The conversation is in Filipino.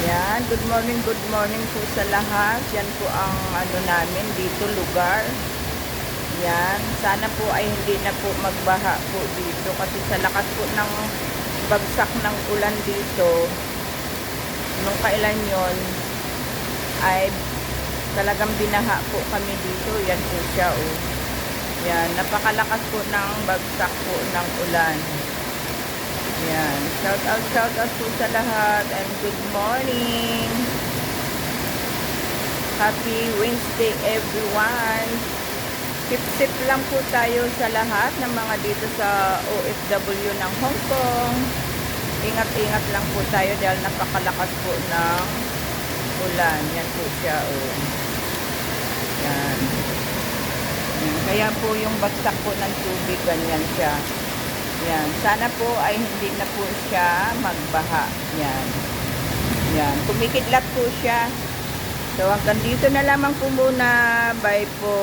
Yan, good morning po sa lahat. Yan po ang ano namin dito, lugar. Yan, sana po ay hindi na po magbaha po dito kasi sa lakas po ng bagsak ng ulan dito, nung kailan yon ay talagang binaha po kami dito. Yan po siya, oh. Yan, napakalakas po ng bagsak po ng ulan. Yan, shout out po sa lahat and good morning. Happy Wednesday everyone. Sip-sip lang po tayo sa lahat ng mga dito sa OFW ng Hong Kong. Ingat-ingat lang po tayo dahil napakalakas po ng ulan. Yan po siya, oh. Yan. Kaya po yung bagsak po ng tubig, ganyan siya. Yan. Sana po ay hindi na po siya magbaha. Yan. Yan. Kumikidlat po siya. So, hanggang dito na lamang po muna. Bye po.